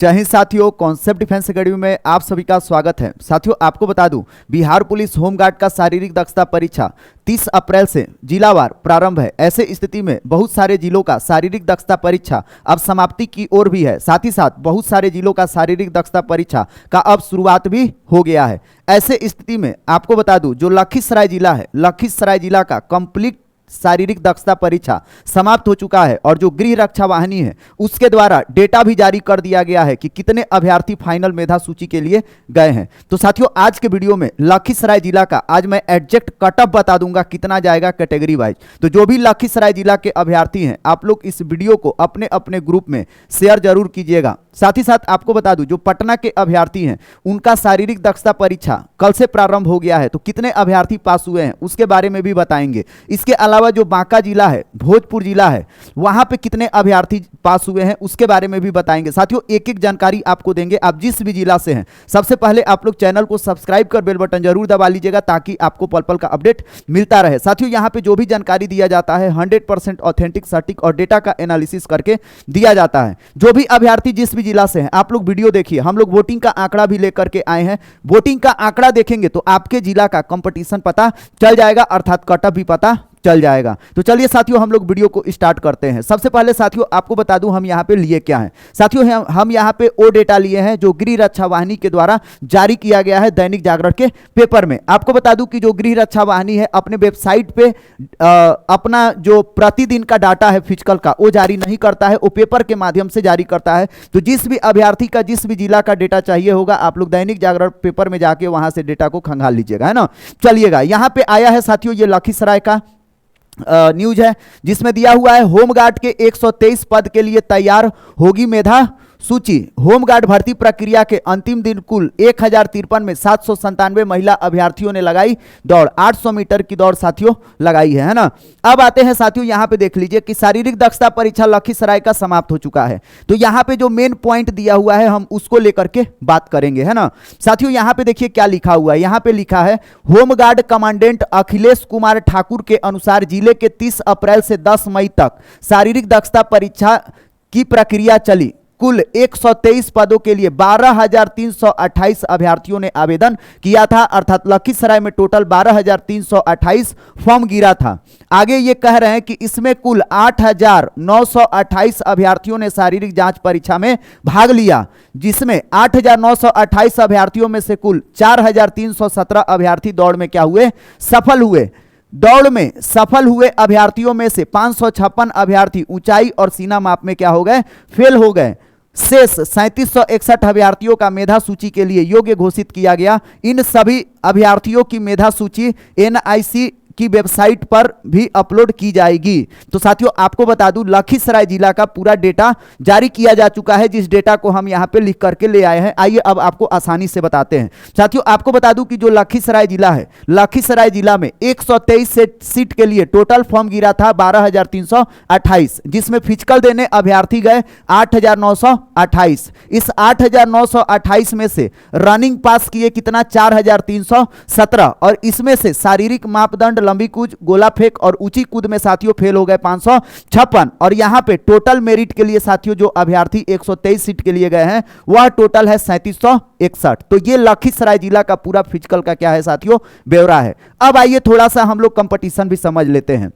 जय हिंद साथियों, concept defence academy में आप सभी का स्वागत है। साथियों, आपको बता दूं, बिहार पुलिस होमगार्ड का शारीरिक दक्षता परीक्षा 30 अप्रैल से जिलावार प्रारंभ है। ऐसे स्थिति में बहुत सारे जिलों का शारीरिक दक्षता परीक्षा अब समाप्ति की ओर भी है। साथ ही साथ बहुत सारे जिलों का शारीरिक दक्षता परीक्षा का अब शुरुआत भी हो गया है। ऐसे स्थिति में आपको बता दूं, जो लखीसराय जिला है, लखीसराय जिला का कंप्लीट शारीरिक दक्षता परीक्षा समाप्त हो चुका है और जो गृह रक्षा वाहिनी है उसके द्वारा डेटा भी जारी कर दिया गया है कि कितने अभ्यर्थी फाइनल मेधा सूची के लिए गए हैं। तो साथियों, आज के वीडियो में लखीसराय जिला का आज मैं एग्जैक्ट कटअप बता दूंगा कितना जाएगा कैटेगरी वाइज। तो जो भी लखीसराय जिला के अभ्यर्थी हैं, आप लोग इस वीडियो को अपने अपने ग्रुप में शेयर जरूर कीजिएगा। साथ ही साथ आपको बता दूं, जो पटना के अभ्यर्थी हैं उनका शारीरिक दक्षता परीक्षा कल से प्रारंभ हो गया है। तो कितने अभ्यर्थी पास हुए हैं उसके बारे में भी बताएंगे। इसके अलावा जो बांका जिला है, भोजपुर जिला है, वहां पे कितने अभ्यर्थी पास हुए हैं उसके बारे में भी बताएंगे। साथियों, एक एक जानकारी आपको देंगे। आप जिस भी जिला से हैं, सबसे पहले आप लोग चैनल को सब्सक्राइब कर बेल बटन जरूर दबा लीजिएगा ताकि आपको पल पल का अपडेट मिलता रहे। साथियों, यहाँ पे जो भी जानकारी दिया जाता है 100% ऑथेंटिक, सटीक और डेटा का एनालिसिस करके दिया जाता है। जो भी अभ्यर्थी जिस भी जिला से हैं, आप लोग वीडियो देखिए। हम लोग वोटिंग का आंकड़ा भी लेकर के आए हैं। वोटिंग का आंकड़ा देखेंगे तो आपके जिला का कंपटीशन पता चल जाएगा, अर्थात कटअप भी पता चल जाएगा। तो चलिए साथियों, हम लोग वीडियो को स्टार्ट करते हैं। सबसे पहले साथियों, आपको बता दूं हम यहाँ पे लिए क्या हैं। साथियों, हम यहाँ पे वो डेटा लिए हैं जो गृह रक्षा वाहिनी के द्वारा जारी किया गया है दैनिक जागरण के पेपर में। आपको बता दूं कि जो गृह रक्षा वाहिनी है अपने वेबसाइट पे अपना जो प्रतिदिन का डाटा है फिजिकल का, वो जारी नहीं करता है, वो पेपर के माध्यम से जारी करता है। तो जिस भी अभ्यर्थी का जिस भी जिला का डेटा चाहिए होगा, आप लोग दैनिक जागरण पेपर में जाके वहां से डेटा को खंगाल लीजिएगा, है ना। चलिएगा, यहाँ पे आया है साथियों, ये लखीसराय का न्यूज है जिसमें दिया हुआ है होमगार्ड के 123 पद के लिए तैयार होगी मेधा सूची। होमगार्ड भर्ती प्रक्रिया के अंतिम दिन कुल 1053 में 797 महिला अभ्यर्थियों ने लगाई दौड़। 800 मीटर की दौड़ साथियों लगाई है ना। अब आते हैं साथियों, यहां पे देख लीजिए कि शारीरिक दक्षता परीक्षा लखीसराय का समाप्त हो चुका है। तो यहां पे जो मेन पॉइंट दिया हुआ है हम उसको लेकर के बात करेंगे, है ना। साथियों, यहां पे देखिए क्या लिखा हुआ है। यहां पे लिखा है होमगार्ड कमांडेंट अखिलेश कुमार ठाकुर के अनुसार जिले के 30 अप्रैल से 10 मई तक शारीरिक दक्षता परीक्षा की प्रक्रिया चली। कुल 123 पदों के लिए 12,328 अभ्यर्थियों ने आवेदन किया था, अर्थात लखीसराय में टोटल 12,328 फॉर्म गिरा था। आगे ये कह रहे हैं कि इसमें कुल 8,928 अभ्यर्थियों ने शारीरिक जांच परीक्षा में भाग लिया, जिसमें 8,928 अभ्यर्थियों में से कुल 4,317 अभ्यर्थी दौड़ में क्या हुए, सफल हुए। दौड़ में सफल हुए अभ्यर्थियों में से 556 अभ्यर्थी ऊंचाई और सीना माप में क्या हो गए, फेल हो गए। शेष 3761 अभ्यर्थियों का मेधा सूची के लिए योग्य घोषित किया गया। इन सभी अभ्यर्थियों की मेधा सूची NIC की वेबसाइट पर भी अपलोड की जाएगी। तो साथियों, आपको बता दूं, लखीसराय जिला का पूरा डेटा जारी किया जा चुका है, जिस डेटा को हम यहां पे लिख करके ले आए हैं। आइए अब आपको आसानी से बताते हैं। साथियों, आपको बता दूं कि जो लखीसराय जिला है, लखीसराय जिला में 123 सीट के लिए टोटल फॉर्म गिरा था 12,328, जिसमें फिजिकल देने अभ्यर्थी गए 8,928। इस 8,928 में से रनिंग पास किए कितना, 4,317, और इसमें से शारीरिक मापदंड लंबी कूद, गोला फेंक और ऊंची कूद में साथियों फेल हो गए 556। और यहां पे टोटल मेरिट के लिए साथियों जो अभ्यर्थी 123 सीट के लिए गए हैं वह टोटल है 3761। तो ये लखीसराय जिला का पूरा फिजिकल का क्या है साथियों, ब्यौरा है। अब आइए थोड़ा सा हम लोग कंपटीशन भी समझ लेते हैं।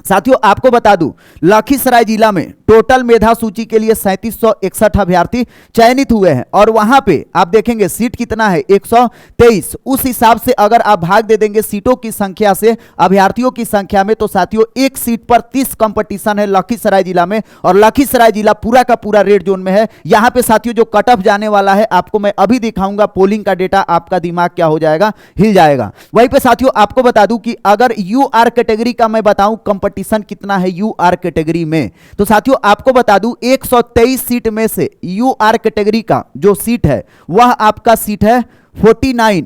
साथियों, आपको बता दूं, लखीसराय जिला में टोटल मेधा सूची के लिए 3761 अभ्यर्थी चयनित हुए हैं और वहां पे आप देखेंगे सीट कितना है, 123। उस हिसाब से अगर आप भाग दे देंगे सीटों की संख्या से अभ्यर्थियों की संख्या में, तो साथियों एक सीट पर 30 कंपटीशन है लखीसराय जिला में, और लखीसराय जिला पूरा का पूरा रेड जोन में है। यहां पे साथियों जो कट ऑफ जाने वाला है आपको मैं अभी दिखाऊंगा, पोलिंग का डेटा, आपका दिमाग क्या हो जाएगा, हिल जाएगा। वहीं पे साथियों आपको बता दूं कि अगर UR कैटेगरी का मैं बताऊं कंपटीशन कितना है UR कैटेगरी में, तो साथियों आपको बता दूं 123 सीट में से UR कैटेगरी का जो सीट है वह आपका सीट है 49।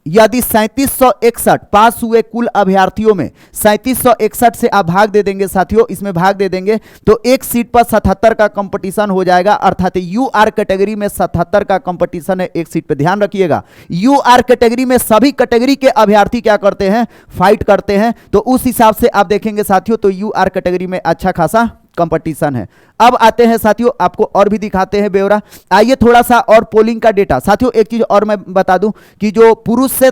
यदि 3761 पास हुए कुल अभ्यर्थियों में 3761 से आप भाग दे देंगे साथियों, इसमें भाग दे देंगे तो एक सीट पर 77 का कंपटीशन हो जाएगा, अर्थात UR कैटेगरी में 77 का कंपटीशन है एक सीट पे। ध्यान रखिएगा, UR कैटेगरी में सभी कैटेगरी के अभ्यर्थी क्या करते हैं, फाइट करते हैं। तो उस हिसाब से आप देखेंगे साथियों तो UR कैटेगरी में अच्छा खासा कंपटीशन है। अब आते हैं साथियों, आपको और भी दिखाते हैं ब्यौरा। आइए थोड़ा सा और पोलिंग का डेटा। साथियों एक चीज और मैं बता दूं कि जो पुरुष से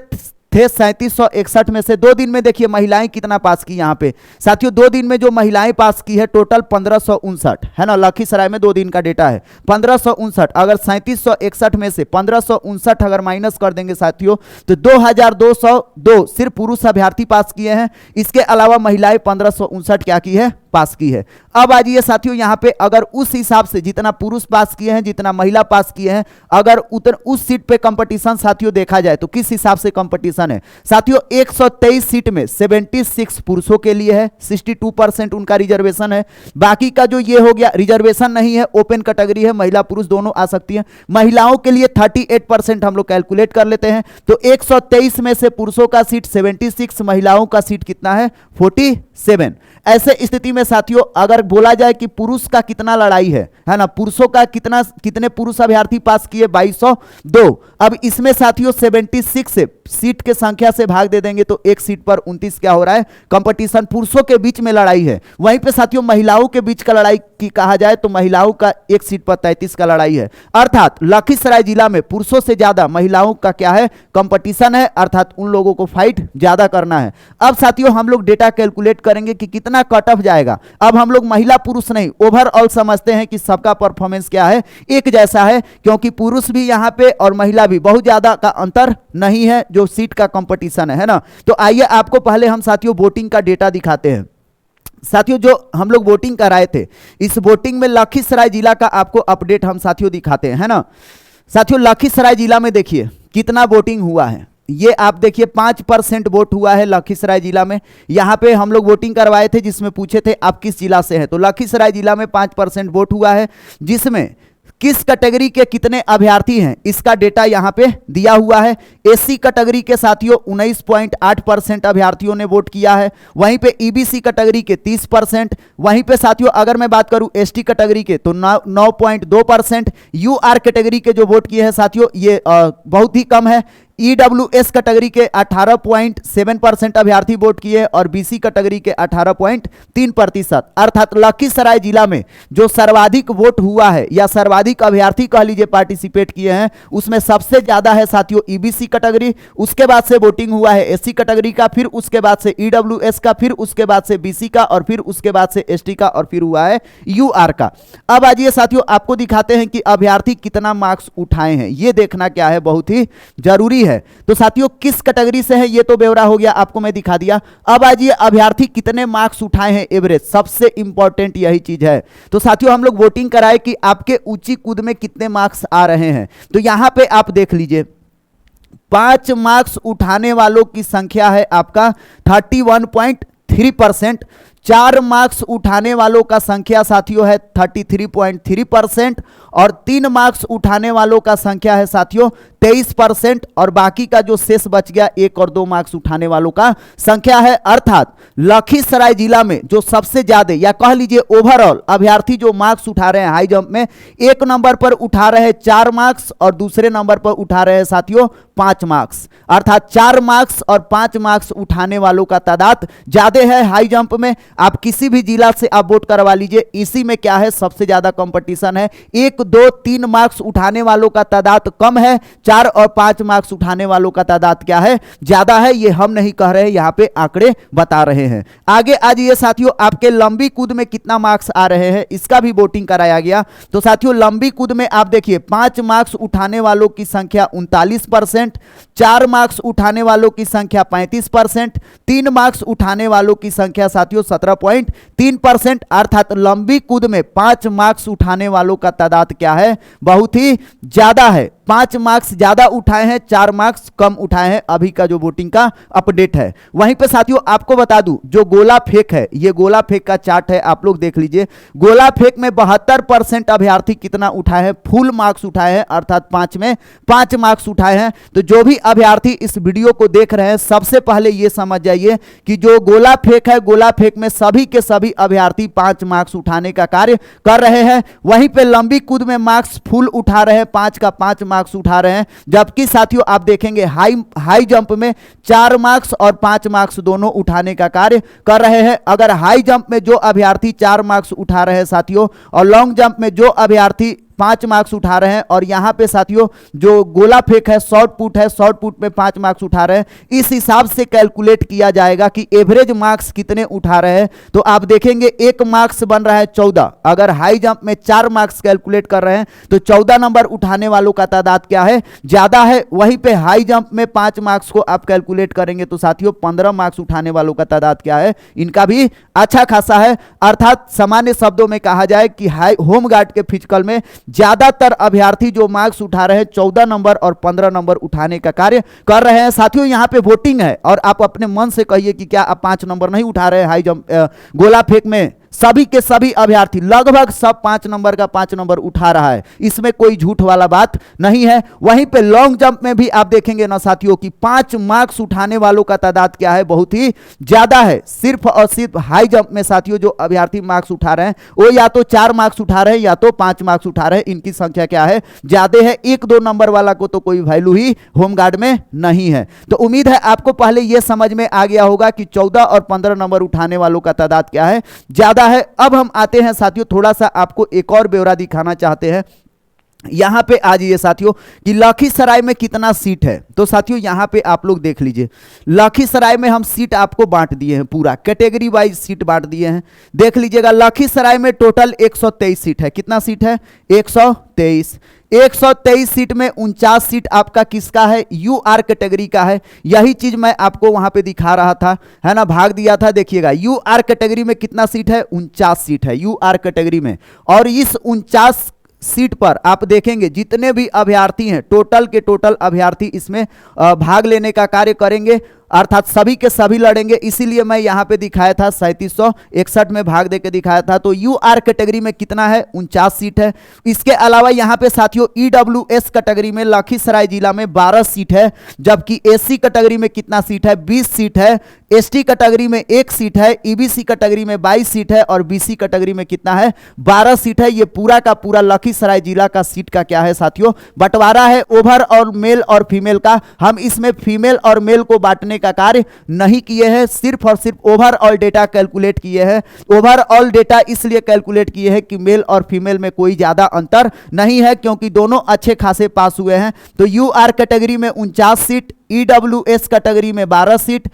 थे 3761 में से 2 दिन में देखिए महिलाएं कितना पास की। यहाँ पे साथियों 2 दिन में जो महिलाएं पास की है टोटल 1559 है ना। लखीसराय में 2 दिन का डेटा है 1559। अगर 3761 में से 1559 अगर माइनस कर देंगे साथियों तो 2202 सिर्फ पुरुष अभ्यर्थी पास किए हैं। इसके अलावा महिलाएं 1559 क्या की है, पास की है। अब आ जाइए साथियों यहाँ पे, अगर उस हिसाब से जितना पुरुष पास किए हैं जितना महिला पास किए हैं, अगर उस सीट पे कंपटीशन साथियों देखा जाए तो किस हिसाब से कंपटीशन है साथियों। 123 सीट में 76 पुरुषों के लिए है, 62% उनका रिजर्वेशन है। बाकी का जो ये हो गया रिजर्वेशन नहीं है, ओपन कैटेगरी है, महिला पुरुष दोनों आ सकती है। महिलाओं के लिए 38% हम लोग कैलकुलेट कर लेते हैं तो 123 में से पुरुषों का सीट 76, महिलाओं का सीट कितना है 47। ऐसे स्थिति में साथियों अगर बोला जाए कि पुरुष का कितना लड़ाई है ना, पुरुषों का कितने पुरुष अभ्यर्थी पास किए 2202। अब इसमें साथियों 76 से सीट के संख्या से भाग दे देंगे तो एक सीट पर 29 क्या हो रहा है, कंपटीशन पुरुषों के बीच में लड़ाई है। वहीं पे साथियों महिलाओं के बीच का लड़ाई की कहा जाए तो महिलाओं का एक सीट पर 33 का लड़ाई है। अर्थात लखीसराय जिला में पुरुषों से ज्यादा महिलाओं का क्या है, कंपटीशन है, अर्थात उन लोगों को फाइट ज्यादा करना है। अब साथियों हम लोग डेटा कैलकुलेट करेंगे कि कितना कट ऑफ जाएगा। अब हम लोग महिला पुरुष नहीं, ओवरऑल समझते हैं कि सबका परफॉर्मेंस क्या है, एक जैसा है, क्योंकि पुरुष भी यहां पे और महिला भी बहुत ज्यादा का अंतर नहीं है जो सीट का कंपटीशन है ना। तो आइए आपको पहले हम साथियों वोटिंग का डेटा दिखाते हैं। साथियों जो हम लोग वोटिंग कराए थे, इस वोटिंग में लखीसराय जिला का आपको अपडेट हम साथियों दिखाते हैं, है ना। साथियों लखीसराय जिला में देखिए कितना वोटिंग हुआ है, ये आप देखिए 5% वोट हुआ है लखीसराय जिला में। यहाँ पे हम लोग वोटिंग करवाए थे जिसमें पूछे थे आप किस जिला से हैं, तो लखीसराय जिला में 5% वोट हुआ है। जिसमें किस कैटेगरी के कितने अभ्यर्थी हैं इसका डेटा यहां पे दिया हुआ है। एससी कैटेगरी के साथियों 19.8% अभ्यर्थियों ने वोट किया है। वहीं पे ईबीसी कैटेगरी के 30%। वहीं पे साथियों अगर मैं बात करूं एसटी कैटेगरी के तो 9.2%। यूआर कैटेगरी के जो वोट किए हैं साथियों ये बहुत ही कम है। ईडब्ल्यूएस कैटेगरी के 18.7% अभ्यर्थी वोट किए और बीसी कैटेगरी के 18.3%। अर्थात लखीसराय जिला में जो सर्वाधिक वोट हुआ है या सर्वाधिक अभ्यर्थी कह लीजिए पार्टिसिपेट किए हैं, उसमें सबसे ज्यादा है साथियों ईबीसी कैटेगरी, उसके बाद से वोटिंग हुआ है एससी कैटेगरी का, फिर उसके बाद से ईडब्ल्यूएस का, फिर उसके बाद से बीसी का और फिर उसके बाद से एसटी का और फिर हुआ है यूआर का। अब आइए साथियों आपको दिखाते हैं कि अभ्यर्थी कितना मार्क्स उठाए हैं, यह देखना क्या है बहुत ही जरूरी है। तो साथियों किस कैटेगरी से है ये तो ब्यौरा हो गया, आपको मैं दिखा दिया। अब आइए अभ्यर्थी कितने मार्क्स उठाए हैं एवरेज, सबसे इंपॉर्टेंट यही चीज है। तो साथियों हम लोग वोटिंग कराए कि आपके ऊंची कूद में कितने मार्क्स आ रहे हैं, तो यहां पे आप देख लीजिए 5 मार्क्स उठाने वालों की संख्या है आपका 31.3%। 4 मार्क्स उठाने वालों का संख्या साथियों है 33.3% और 3 मार्क्स उठाने वालों का संख्या है साथियों 23% और बाकी का जो शेष बच गया 1 और 2 मार्क्स उठाने वालों का संख्या है। अर्थात लखीसराय जिला में जो सबसे ज्यादा या कह लीजिए ओवरऑल अभ्यर्थी जो मार्क्स उठा रहे हैं हाई जंप में, 1 नंबर पर उठा रहे हैं 4 मार्क्स और दूसरे नंबर पर उठा रहे हैं साथियों 5 मार्क्स। अर्थात 4 मार्क्स और 5 मार्क्स उठाने वालों का तादाद ज्यादा है हाई जंप में। आप किसी भी जिला से आप वोट करवा लीजिए, इसी में क्या है सबसे ज्यादा कंपटीशन है। 1, 2, 3 मार्क्स उठाने वालों का तादाद कम है, 4 और 5 मार्क्स उठाने वालों का तादाद क्या है, ज्यादा है। ये हम नहीं कह रहे, यहां पे आंकड़े बता रहे हैं। आगे आज ये साथियों आपके लंबी कूद में कितना मार्क्स आ रहे हैं इसका भी वोटिंग कराया गया। तो साथियों लंबी कूद में आप देखिए 5 मार्क्स उठाने वालों की संख्या 39%, 4 मार्क्स उठाने वालों की संख्या 35%, 3 मार्क्स उठाने वालों की संख्या साथियों 17.3%। अर्थात लंबी कूद में 5 मार्क्स उठाने वालों का तादाद क्या है, बहुत ही ज्यादा है। 5 मार्क्स ज्यादा उठाए हैं, 4 मार्क्स कम उठाए हैं। अभी का जो वोटिंग का अपडेट है। वहीं पे साथियों आपको बता दूं जो गोला फेंक है, ये गोला फेंक का चार्ट है, आप लोग देख लीजिए। गोला फेंक में 72% अभ्यर्थी कितना उठाए हैं, फुल मार्क्स उठाए हैं, अर्थात 5 में 5 मार्क्स उठाए हैं। तो जो भी अभ्यर्थी इस वीडियो को देख रहे हैं सबसे पहले ये समझ जाइए कि जो गोला फेंक है, गोला फेंक में सभी के सभी अभ्यर्थी 5 मार्क्स उठाने का कार्य कर रहे हैं। वहीं पे लंबी कूद में मार्क्स फुल उठा रहे हैं, 5 का 5 मार्क्स मार्क्स उठा रहे हैं, जबकि साथियों आप देखेंगे हाई जंप में 4 मार्क्स और 5 मार्क्स दोनों उठाने का कार्य कर रहे हैं। अगर हाई जंप में जो अभ्यर्थी 4 मार्क्स उठा रहे हैं साथियों, और लॉन्ग जंप में जो अभ्यर्थी 5 मार्क्स उठा रहे हैं, और यहां पे साथियों जो गोला फेंक है, शॉर्ट पुट है, शॉर्ट पुट में 5 मार्क्स उठा रहे हैं, इस हिसाब से कैलकुलेट किया जाएगा कि एवरेज मार्क्स कितने उठा रहे हैं। तो आप देखेंगे 1 मार्क्स बन रहा है 14। अगर हाई जंप में 4 मार्क्स कैलकुलेट कर रहे हैं तो 14 नंबर उठाने वालों का तादाद क्या है, ज्यादा है। वहीं पे हाई जंप में 5 मार्क्स को आप कैलकुलेट करेंगे तो साथियों 15 मार्क्स उठाने वालों का तादाद क्या है, इनका भी अच्छा खासा है। अर्थात सामान्य शब्दों में कहा जाए कि होमगार्ड के फिजिकल में ज्यादातर अभ्यर्थी जो मार्क्स उठा रहे हैं 14 नंबर और 15 नंबर उठाने का कार्य कर रहे हैं। साथियों यहां पे वोटिंग है, और आप अपने मन से कहिए कि क्या आप 5 नंबर नहीं उठा रहे हैं हाई जंप गोला फेंक में। सभी के सभी अभ्यर्थी लगभग सब 5 नंबर का 5 नंबर उठा रहा है, इसमें कोई झूठ वाला बात नहीं है। वहीं पे लॉन्ग जंप में भी आप देखेंगे ना साथियों कि 5 मार्क्स उठाने वालों का तादाद क्या है, बहुत ही ज्यादा है। सिर्फ और सिर्फ हाई जंप में साथियों जो अभ्यर्थी मार्क्स उठा रहे हैं वो या तो 4 मार्क्स उठा रहे हैं या तो 5 मार्क्स उठा रहे हैं, इनकी संख्या क्या है, ज्यादा है। 1-2 नंबर वाला को तो कोई वैल्यू ही होमगार्ड में नहीं है। तो उम्मीद है आपको पहले यह समझ में आ गया होगा कि 14 और 15 नंबर उठाने वालों का तादाद क्या है, ज्यादा है। अब हम आते हैं साथियों, थोड़ा सा आपको एक और ब्यौरा दिखाना चाहते हैं। यहां पे आ जाइए साथियों कि लखीसराय में कितना सीट है। तो साथियों यहां पे आप लोग देख लीजिए, लखीसराय में हम सीट आपको बांट दिए हैं, पूरा कैटेगरी वाइज सीट बांट दिए हैं। देख लीजिएगा लखीसराय में टोटल 123 सीट है। कितना सीट है, 123। 123 सीट में 49 सीट आपका किसका है, यूआर कैटेगरी का है। यही चीज मैं आपको वहां पे दिखा रहा था, है ना, भाग दिया था। देखिएगा यूआर कैटेगरी में कितना सीट है, 49 सीट है यूआर कैटेगरी में। और इस 49 सीट पर आप देखेंगे जितने भी अभ्यर्थी हैं, टोटल के टोटल अभ्यर्थी इसमें भाग लेने का कार्य करेंगे, अर्थात सभी के सभी लड़ेंगे। इसीलिए मैं यहां पे दिखाया था 3761 में भाग देके दिखाया था। तो यूआर कैटेगरी में कितना है, 49 सीट है। इसके अलावा यहां पे साथियों ईडब्ल्यूएस कैटेगरी में लखीसराय जिला में 12 सीट है, जबकि एससी कैटेगरी में कितना सीट है, 20 सीट है। एसटी कैटेगरी में 1 सीट है, ईबीसी कैटेगरी में 22 सीट है, और बीसी कैटेगरी में कितना है, 12 सीट है। ये पूरा का पूरा लखीसराय जिला का सीट का क्या है साथियों, बंटवारा है ओवर और मेल और फीमेल का। हम इसमें फीमेल और मेल को बांटने का कार्य नहीं किए हैं, सिर्फ और सिर्फ ओवरऑल डेटा कैलकुलेट किए हैं। ओवरऑल डेटा इसलिए कैलकुलेट किए हैं कि मेल और फीमेल में कोई ज्यादा अंतर नहीं है, क्योंकि दोनों अच्छे खासे पास हुए हैं। तो यूआर कैटेगरी में 49 सीट, ईडब्ल्यूएस कैटेगरी में 12 सीट,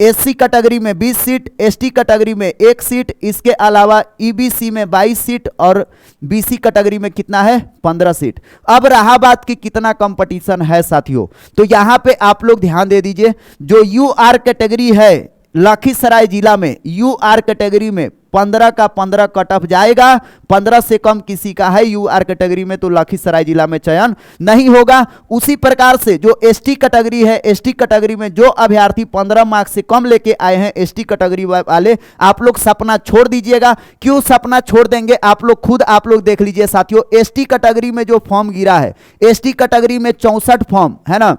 एससी कैटेगरी में 20 सीट, एसटी कैटेगरी में 1 सीट, इसके अलावा ईबीसी में 22 सीट, और बीसी कैटेगरी में कितना है, 15 सीट। अब रहा बात कि कितना कंपटीशन है साथियों, तो यहां पे आप लोग ध्यान दे दीजिए। जो यूआर कैटेगरी है लखीसराय जिला में, यूआर कैटेगरी में 15 का 15 कट ऑफ जाएगा। 15 से कम किसी का है यूआर कैटेगरी में तो लखीसराय जिला में चयन नहीं होगा। उसी प्रकार से जो एसटी कैटेगरी है, एसटी कैटेगरी में जो अभ्यर्थी 15 मार्क्स से कम लेके आए हैं एसटी कैटेगरी वाले, आप लोग सपना छोड़ दीजिएगा। क्यों सपना छोड़ देंगे, आप लोग खुद आप लोग देख लीजिए साथियों। एसटी कैटेगरी में जो फॉर्म गिरा है, एसटी कैटेगरी में 64 फॉर्म है ना,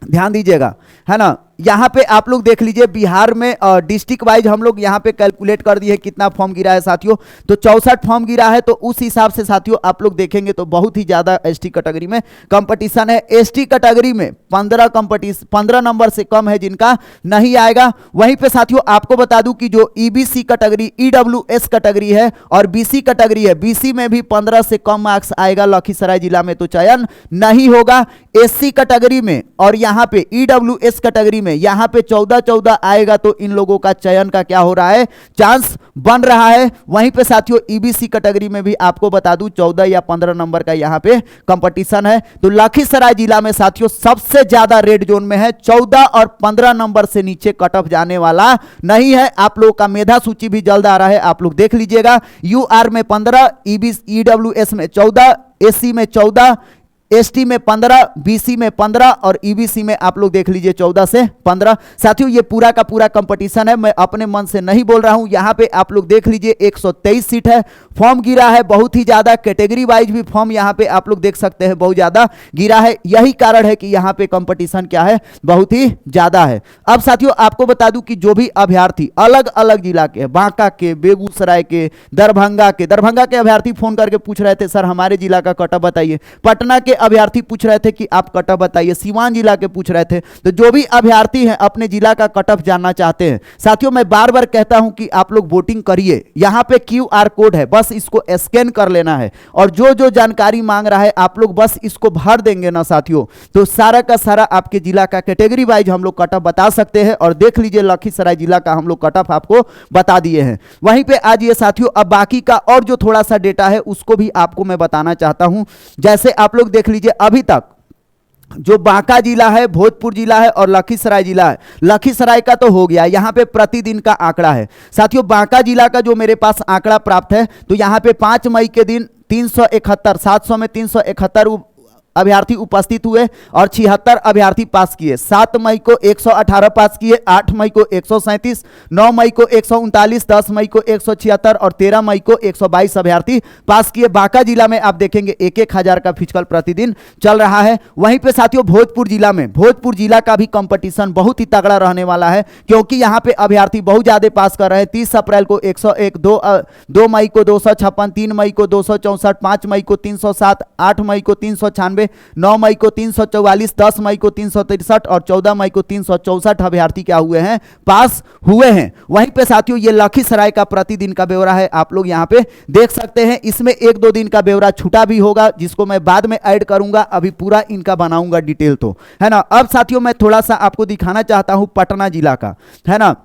ध्यान दीजिएगा, है ना। यहां पे आप लोग देख लीजिए बिहार में डिस्ट्रिक्ट वाइज हम लोग यहां पे कैलकुलेट कर दिए कितना फॉर्म गिरा है साथियों, तो 64 फॉर्म गिरा है। तो उस हिसाब से साथियों आप लोग देखेंगे तो बहुत ही ज्यादा एसटी कैटेगरी में कंपटीशन है। एसटी कैटेगरी में 15 नंबर से कम है जिनका नहीं आएगा। वहीं पे साथियों आपको बता दूं कि जो ईबीसी कैटेगरी, ईडब्ल्यूएस कैटेगरी है और बीसी कैटेगरी है, बीसी में भी 15 से कम मार्क्स आएगा लखीसराय जिला में तो चयन नहीं होगा। एससी कैटेगरी में और यहां पे ईडब्ल्यूएस कैटेगरी में यहां पे 14 आएगा तो इन लोगों का चयन का क्या हो रहा है, चांस बन रहा है। वहीं पे साथियों ईबीसी कैटेगरी में भी आपको बता दूं 14 या 15 नंबर का यहां पे कंपटीशन है। तो लखीसराय जिला में साथियों सबसे ज्यादा रेड जोन में है, 14 और 15 नंबर से नीचे कट ऑफ जाने वाला नहीं है। आप लोगों का मेधा सूची भी जल्द आ रहा है, आप लोग देख लीजिएगा। यूआर में 15, ईडब्ल्यूएस में 14, एससी में 14, एसटी में 15, बीसी में 15 और ईबीसी में आप लोग देख लीजिए 14 से 15। साथियों ये पूरा का पूरा कंपटीशन है, मैं अपने मन से नहीं बोल रहा हूं। यहां पे आप लोग देख लीजिए 123 सीट है, फॉर्म गिरा है बहुत ही ज्यादा, कैटेगरी वाइज भी फॉर्म यहाँ पे आप लोग देख सकते हैं बहुत ज्यादा गिरा है। यही कारण है कि यहाँ पे कंपटीशन क्या है, बहुत ही ज्यादा है। अब साथियों आपको बता दूं कि जो भी अभ्यर्थी अलग अलग जिला के, बांका के, बेगूसराय के, दरभंगा के अभ्यर्थी फोन करके पूछ रहे थे सर हमारे जिला का कट ऑफ बताइए, पटना के अभ्यर्थी पूछ रहे थे कि आप कट ऑफ बताइए, सीवान जिला के पूछ रहे थे। तो जो भी अभ्यर्थी हैं अपने जिला का कट ऑफ जानना चाहते हैं, साथियों मैं बार बार कहता हूं कि आप लोग वोटिंग करिए। यहां पे QR कोड है, बस इसको स्कैन कर लेना है और जो जो जानकारी मांग रहा है आप लोग बस इसको भर देंगे ना साथियों, तो सारा का सारा आपके जिला का कैटेगरी वाइज हम लोग कट ऑफ बता सकते हैं। और देख लीजिए लखीसराय जिला का हम लोग कट ऑफ आपको बता दिए हैं। वहीं पे आज ये साथियों अब बाकी का और जो थोड़ा सा डेटा है उसको भी आपको मैं बताना चाहता हूं। जैसे आप लोग देख लीजिए अभी तक जो बांका जिला है, भोजपुर जिला है और लखीसराय जिला है, लखीसराय का तो हो गया, यहां पे प्रतिदिन का आंकड़ा है साथियों। बांका जिला का जो मेरे पास आंकड़ा प्राप्त है तो यहां पे 5 मई के दिन 371, 700 में 371 अभ्यर्थी उपस्थित हुए और 76 अभ्यर्थी पास किए। 7 मई को 118 पास किए, 8 मई को 137, 9 मई को 139, 10 मई को 176 और 13 मई को 122 अभ्यर्थी पास किए। बांका जिला में आप देखेंगे 1,000 का फिजिकल प्रतिदिन चल रहा है। वहीं पे साथियों भोजपुर जिला में, भोजपुर जिला का भी कंपटीशन बहुत ही तगड़ा रहने वाला है क्योंकि यहाँ पे अभ्यर्थी बहुत ज्यादा पास कर रहे हैं। 30 अप्रैल को 101, 2 मई को 256, 3 मई को 264, 5 मई को 307, 8 मई को 396, 9 मई को 344, 10 मई को 363 और 14 मई को 364 अभ्यर्थी क्या हुए हैं, पास हुए हैं। वहीं पे साथियों ये लखीसराय का प्रतिदिन का ब्यौरा है, आप लोग यहां पे देख सकते हैं। इसमें 1-2 दिन का ब्यौरा छूटा भी होगा जिसको मैं बाद में ऐड करूंगा, अभी पूरा इनका बनाऊंगा डिटेल, तो है ना। अब साथियों मैं थोड़ा सा आपको दिखाना चाहता हूं पटना जिला का, है ना।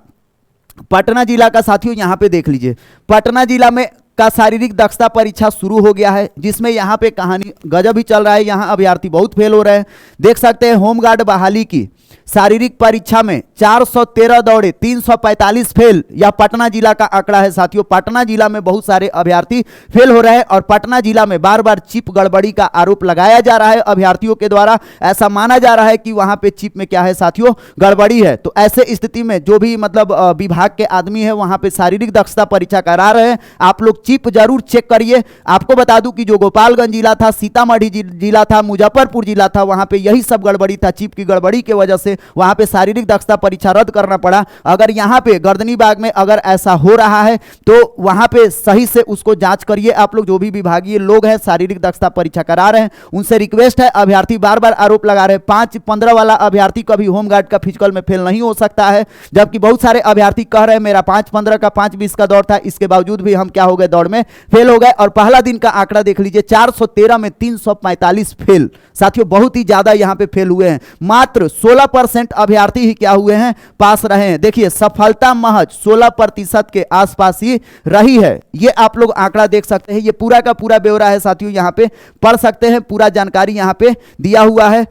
पटना जिला का साथियों यहां पे देख लीजिए, पटना जिला में का शारीरिक दक्षता परीक्षा शुरू हो गया है जिसमें यहाँ पे कहानी गजब ही चल रहा है। यहाँ अभ्यर्थी बहुत फेल हो रहे हैं, देख सकते हैं। होमगार्ड बहाली की शारीरिक परीक्षा में 413 दौड़े, 345 फेल, यह पटना जिला का आंकड़ा है साथियों। पटना जिला में बहुत सारे अभ्यर्थी फेल हो रहे हैं और पटना जिला में बार बार चिप गड़बड़ी का आरोप लगाया जा रहा है अभ्यर्थियों के द्वारा। ऐसा माना जा रहा है कि वहां पे चिप में क्या है साथियों, गड़बड़ी है। तो ऐसे स्थिति में जो भी मतलब विभाग के आदमी है वहां पे शारीरिक दक्षता परीक्षा करा रहे हैं, आप लोग चिप जरूर चेक करिए। आपको बता दूं कि जो गोपालगंज जिला था, सीतामढ़ी जिला था, मुजफ्फरपुर जिला था, वहां पे यही सब गड़बड़ी था। चिप की गड़बड़ी की वजह से वहां पे शारीरिक दक्षता परीक्षा रद्द करना पड़ा। अगर यहां पे गर्दनी बाग में अगर ऐसा हो रहा है तो वहां पे सही से उसको जांच करिए। आप लोग जो भी विभागीय लोग हैं शारीरिक दक्षता परीक्षा करा रहे हैं उनसे रिक्वेस्ट है, अभ्यर्थी बार बार आरोप लगा रहे हैं 5-15 वाला अभ्यर्थी कभी होमगार्ड का फिजिकल में फेल नहीं हो सकता है, जबकि बहुत सारे अभ्यर्थी कह रहे हैं मेरा 5-15 का 5-20 का दौड़ था, इसके बावजूद भी हम क्या हो गए, दौड़ में फेल हो गए। और पहला दिन का आंकड़ा देख लीजिए, 413 में 345 फेल। साथियों बहुत ही ज्यादा यहां पे फेल हुए हैं, मात्र 16% अभ्यर्थी ही क्या हुए हैं, पास रहे हैं। देखिए सफलता महज 16% के आसपास ही रही है। ये आप लोग आंकड़ा देख सकते हैं, ये पूरा का पूरा ब्यौरा है साथियों, यहां पे पढ़ सकते हैं, पूरा जानकारी यहां पे दिया हुआ है।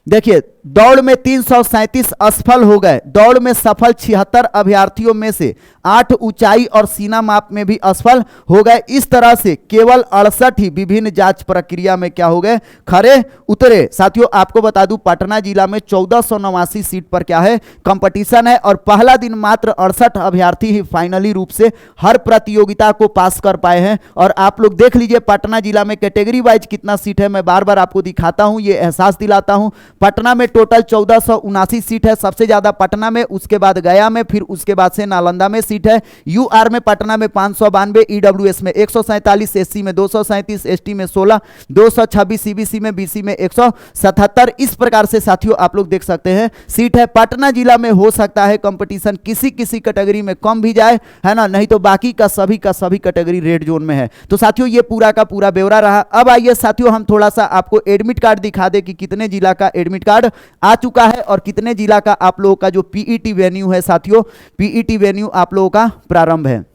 देखिए दौड़ में 337 असफल हो गए। दौड़ में सफल 76 अभ्यर्थियों में से 8 ऊंचाई और सीना माप में भी असफल हो गए। इस तरह से केवल 68 ही विभिन्न जांच प्रक्रिया में क्या हो गए, खरे उतरे। साथियों आपको बता दूं पटना जिला में 1489 सीट पर क्या है, कंपटीशन है और पहला दिन मात्र 68 अभ्यर्थी ही फाइनली रूप से हर प्रतियोगिता को पास कर पाए हैं। और आप लोग देख लीजिए पटना जिला में कैटेगरी वाइज कितना सीट है, मैं बार बार आपको दिखाता हूं, ये एहसास दिलाता हूं। पटना में टोटल 1479 सीट है, सबसे ज्यादा पटना में, उसके बाद गया में, फिर उसके बाद से नालंदा में सीट है। यूआर में पटना में 592, ईडब्ल्यूएस में 147, एससी में 237, एसटी में 16, 226, सीबीसी में, बीसी में 177। इस प्रकार से साथियों आप लोग देख सकते हैं सीट है। पटना जिला में हो सकता है कंपटीशन किसी किसी कैटेगरी में कम भी जाए, है ना, नहीं तो बाकी का सभी कैटेगरी रेड जोन में है। तो साथियों ये पूरा का पूरा ब्यौरा रहा। अब आइए साथियों हम थोड़ा सा आपको एडमिट कार्ड दिखा दे कि कितने जिला का एडमिट कार्ड आ चुका है और कितने जिला का आप लोगों का जो पीईटी वेन्यू है साथियों, पीईटी वेन्यू आप लोगों का प्रारंभ है।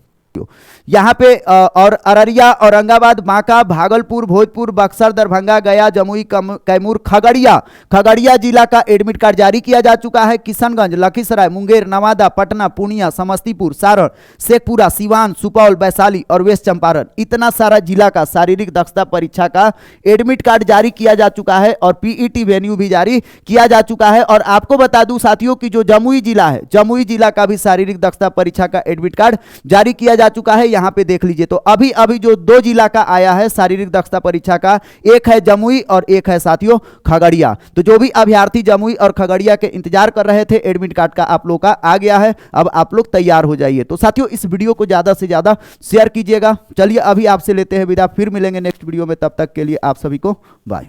यहां पे और अररिया, औरंगाबाद, बांका, भागलपुर, भोजपुर, बक्सर, दरभंगा, गया, जमुई, कैमूर, खगड़िया जिला का एडमिट कार्ड जारी किया जा चुका है। किशनगंज, लखीसराय, मुंगेर, नवादा, पटना, पूर्णिया, समस्तीपुर, सारण, शेखपुरा, सिवान, सुपौल, वैशाली और वेस्ट चंपारण, इतना सारा जिला का शारीरिक दक्षता परीक्षा का एडमिट कार्ड जारी किया जा चुका है और पीईटी वेन्यू भी जारी किया जा चुका है। और आपको बता दूं साथियों कि जो जमुई जिला है, जमुई जिला का भी शारीरिक दक्षता परीक्षा का एडमिट कार्ड जारी किया जा चुका है, यहां पे देख लीजिए। तो अभी अभी जो 2 जिला का आया है शारीरिक दक्षता परीक्षा का, एक है जमुई और एक है साथियों खगड़िया। तो जो भी अभ्यर्थी जमुई और खगड़िया के इंतजार कर रहे थे एडमिट कार्ड का, आप लोग का आ गया है। अब आप लोग तैयार हो जाइए। तो साथियों इस वीडियो को ज्यादा से ज्यादा शेयर कीजिएगा। चलिए अभी आपसे लेते हैं विदा, फिर मिलेंगे नेक्स्ट वीडियो में। तब तक के लिए आप सभी को बाय।